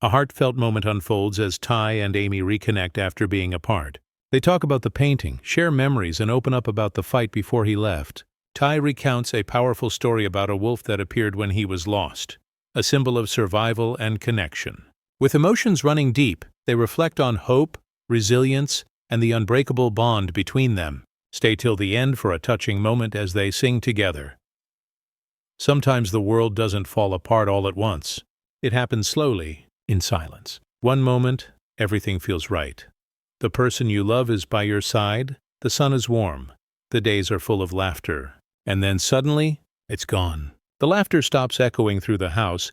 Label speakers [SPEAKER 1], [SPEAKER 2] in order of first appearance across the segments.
[SPEAKER 1] A heartfelt moment unfolds as Ty and Amy reconnect after being apart. They talk about the painting, share memories, and open up about the fight before he left. Ty recounts a powerful story about a wolf that appeared when he was lost, a symbol of survival and connection. With emotions running deep, they reflect on hope, resilience, and the unbreakable bond between them. Stay till the end for a touching moment as they sing together. Sometimes the world doesn't fall apart all at once. It happens slowly, in silence. One moment, everything feels right. The person you love is by your side, the sun is warm, the days are full of laughter, and then suddenly, it's gone. The laughter stops echoing through the house,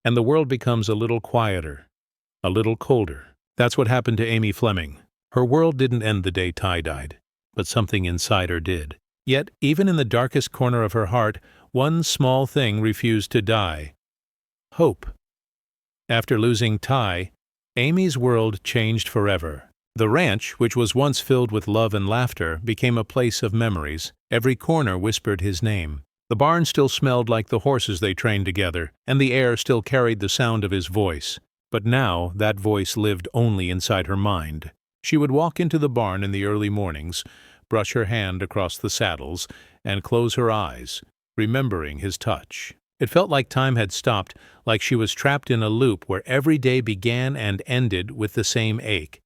[SPEAKER 1] and the world becomes a little quieter, a little colder. That's what happened to Amy Fleming. Her world didn't end the day Ty died, but something inside her did. Yet, even in the darkest corner of her heart, one small thing refused to die: hope. After losing Ty, Amy's world changed forever. The ranch, which was once filled with love and laughter, became a place of memories. Every corner whispered his name. The barn still smelled like the horses they trained together, and the air still carried the sound of his voice. But now that voice lived only inside her mind. She would walk into the barn in the early mornings, brush her hand across the saddles, and close her eyes, remembering his touch. It felt like time had stopped, like she was trapped in a loop where every day began and ended with the same ache.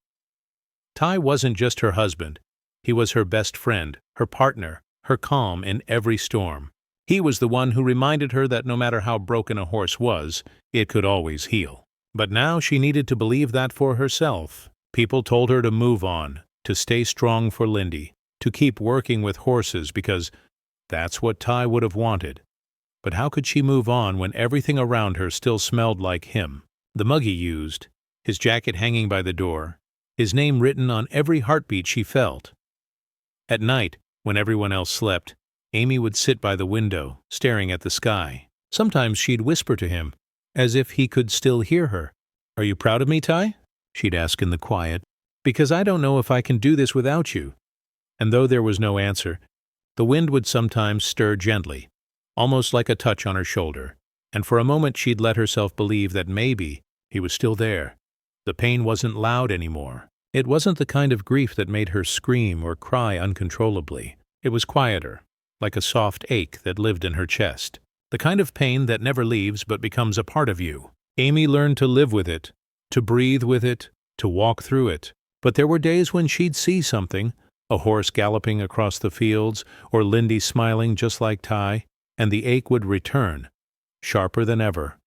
[SPEAKER 1] Ty wasn't just her husband. He was her best friend, her partner, her calm in every storm. He was the one who reminded her that no matter how broken a horse was, it could always heal. But now she needed to believe that for herself. People told her to move on, to stay strong for Lindy, to keep working with horses because that's what Ty would have wanted. But how could she move on when everything around her still smelled like him? The mug he used, his jacket hanging by the door, his name written on every heartbeat she felt. At night, when everyone else slept, Amy would sit by the window, staring at the sky. Sometimes she'd whisper to him, as if he could still hear her. "Are you proud of me, Ty?" she'd ask in the quiet. "Because I don't know if I can do this without you." And though there was no answer, the wind would sometimes stir gently, almost like a touch on her shoulder, and for a moment she'd let herself believe that maybe he was still there. The pain wasn't loud anymore. It wasn't the kind of grief that made her scream or cry uncontrollably. It was quieter, like a soft ache that lived in her chest. The kind of pain that never leaves but becomes a part of you. Amy learned to live with it, to breathe with it, to walk through it. But there were days when she'd see something, a horse galloping across the fields, or Lindy smiling just like Ty, and the ache would return, sharper than ever.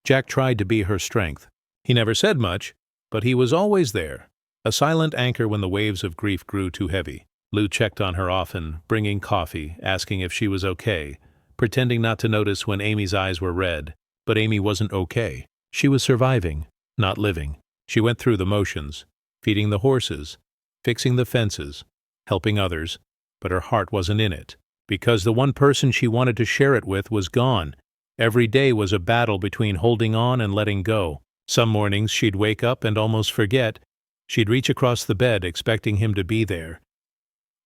[SPEAKER 1] Jack tried to be her strength. He never said much, but he was always there, a silent anchor when the waves of grief grew too heavy. Lou checked on her often, bringing coffee, asking if she was okay, pretending not to notice when Amy's eyes were red. But Amy wasn't okay. She was surviving, not living. She went through the motions, feeding the horses, fixing the fences, helping others, but her heart wasn't in it, because the one person she wanted to share it with was gone. Every day was a battle between holding on and letting go. Some mornings she'd wake up and almost forget. She'd reach across the bed expecting him to be there.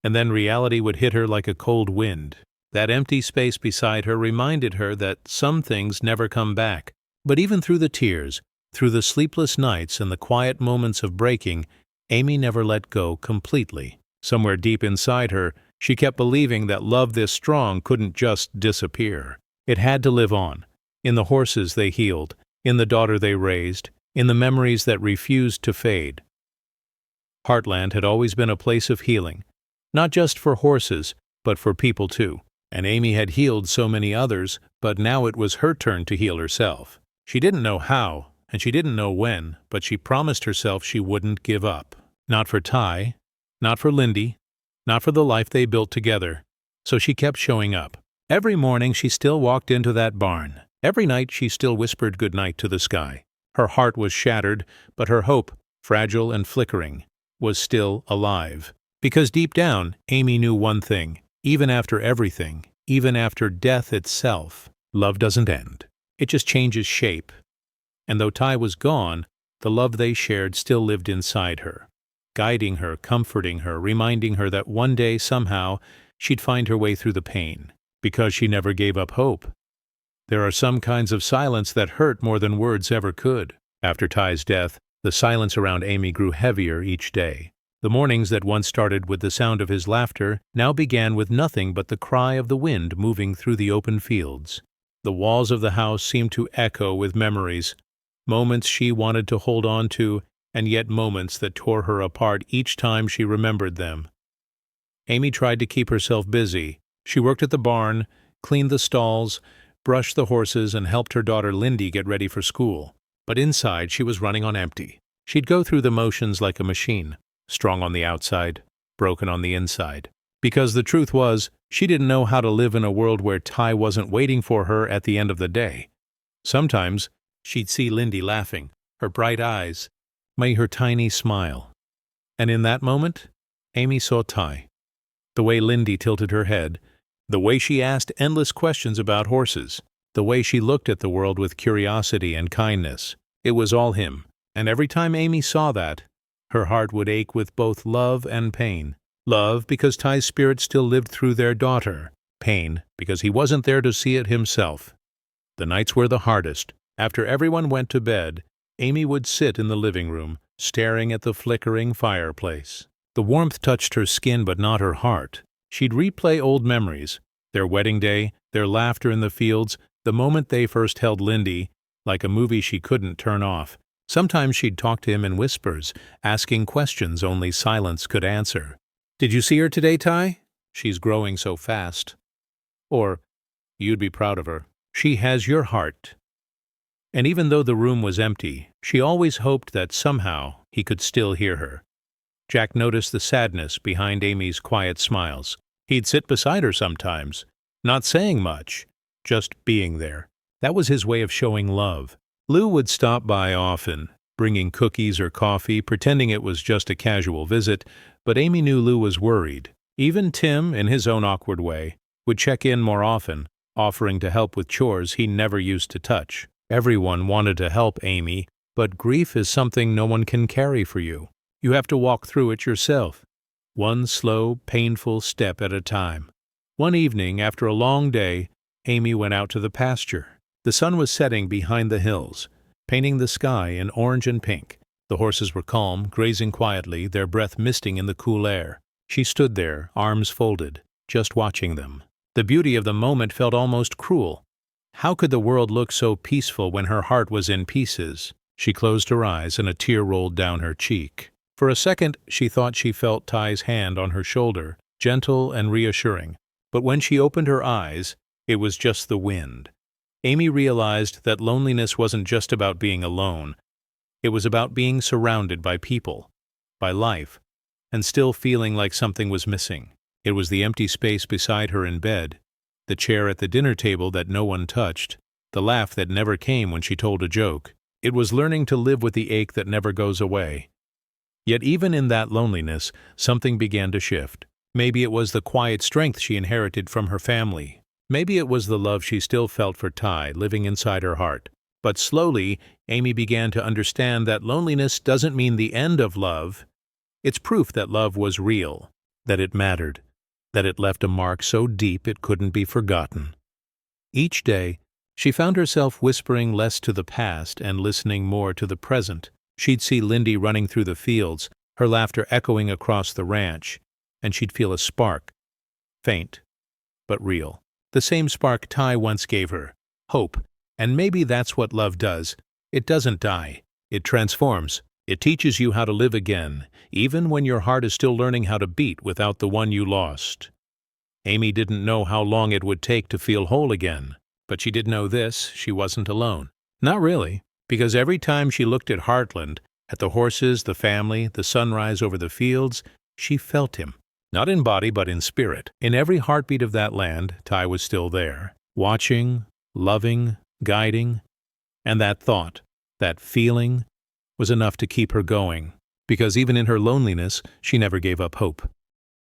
[SPEAKER 1] And then reality would hit her like a cold wind. That empty space beside her reminded her that some things never come back. But even through the tears, through the sleepless nights and the quiet moments of breaking, Amy never let go completely. Somewhere deep inside her, she kept believing that love this strong couldn't just disappear. It had to live on, in the horses they healed, in the daughter they raised, in the memories that refused to fade. Heartland had always been a place of healing, not just for horses, but for people too. And Amy had healed so many others, but now it was her turn to heal herself. She didn't know how, and she didn't know when, but she promised herself she wouldn't give up. Not for Ty, not for Lindy, not for the life they built together. So she kept showing up. Every morning she still walked into that barn. Every night she still whispered goodnight to the sky. Her heart was shattered, but her hope, fragile and flickering, was still alive. Because deep down, Amy knew one thing. Even after everything, even after death itself, love doesn't end. It just changes shape. And though Ty was gone, the love they shared still lived inside her, guiding her, comforting her, reminding her that one day, somehow, she'd find her way through the pain, because she never gave up hope. There are some kinds of silence that hurt more than words ever could. After Ty's death, the silence around Amy grew heavier each day. The mornings that once started with the sound of his laughter now began with nothing but the cry of the wind moving through the open fields. The walls of the house seemed to echo with memories, moments she wanted to hold on to, and yet moments that tore her apart each time she remembered them. Amy tried to keep herself busy. She worked at the barn, cleaned the stalls, brushed the horses, and helped her daughter Lindy get ready for school. But inside she was running on empty. She'd go through the motions like a machine, strong on the outside, broken on the inside. Because the truth was, she didn't know how to live in a world where Ty wasn't waiting for her at the end of the day. Sometimes she'd see Lindy laughing, her bright eyes, her tiny smile. And in that moment, Amy saw Ty. The way Lindy tilted her head, the way she asked endless questions about horses, the way she looked at the world with curiosity and kindness. It was all him, and every time Amy saw that, her heart would ache with both love and pain. Love because Ty's spirit still lived through their daughter. Pain because he wasn't there to see it himself. The nights were the hardest. After everyone went to bed, Amy would sit in the living room, staring at the flickering fireplace. The warmth touched her skin but not her heart. She'd replay old memories, their wedding day, their laughter in the fields, the moment they first held Lindy, like a movie she couldn't turn off. Sometimes she'd talk to him in whispers, asking questions only silence could answer. "Did you see her today, Ty? She's growing so fast." Or, "You'd be proud of her. She has your heart." And even though the room was empty, she always hoped that somehow he could still hear her. Jack noticed the sadness behind Amy's quiet smiles. He'd sit beside her sometimes, not saying much, just being there. That was his way of showing love. Lou would stop by often, bringing cookies or coffee, pretending it was just a casual visit, but Amy knew Lou was worried. Even Tim, in his own awkward way, would check in more often, offering to help with chores he never used to touch. Everyone wanted to help Amy, but grief is something no one can carry for you. You have to walk through it yourself, one slow, painful step at a time. One evening, after a long day, Amy went out to the pasture. The sun was setting behind the hills, painting the sky in orange and pink. The horses were calm, grazing quietly, their breath misting in the cool air. She stood there, arms folded, just watching them. The beauty of the moment felt almost cruel. How could the world look so peaceful when her heart was in pieces? She closed her eyes and a tear rolled down her cheek. For a second, she thought she felt Ty's hand on her shoulder, gentle and reassuring. But when she opened her eyes, it was just the wind. Amy realized that loneliness wasn't just about being alone. It was about being surrounded by people, by life, and still feeling like something was missing. It was the empty space beside her in bed, the chair at the dinner table that no one touched, the laugh that never came when she told a joke. It was learning to live with the ache that never goes away. Yet even in that loneliness, something began to shift. Maybe it was the quiet strength she inherited from her family. Maybe it was the love she still felt for Ty living inside her heart. But slowly, Amy began to understand that loneliness doesn't mean the end of love. It's proof that love was real, that it mattered, that it left a mark so deep it couldn't be forgotten. Each day, she found herself whispering less to the past and listening more to the present. She'd see Lindy running through the fields, her laughter echoing across the ranch, and she'd feel a spark, faint, but real. The same spark Ty once gave her, hope. And maybe that's what love does. It doesn't die. It transforms. It teaches you how to live again, even when your heart is still learning how to beat without the one you lost. Amy didn't know how long it would take to feel whole again, but she did know this: she wasn't alone. Not really, because every time she looked at Heartland, at the horses, the family, the sunrise over the fields, she felt him. Not in body, but in spirit. In every heartbeat of that land, Ty was still there, watching, loving, guiding, and that thought, that feeling, was enough to keep her going, because even in her loneliness, she never gave up hope.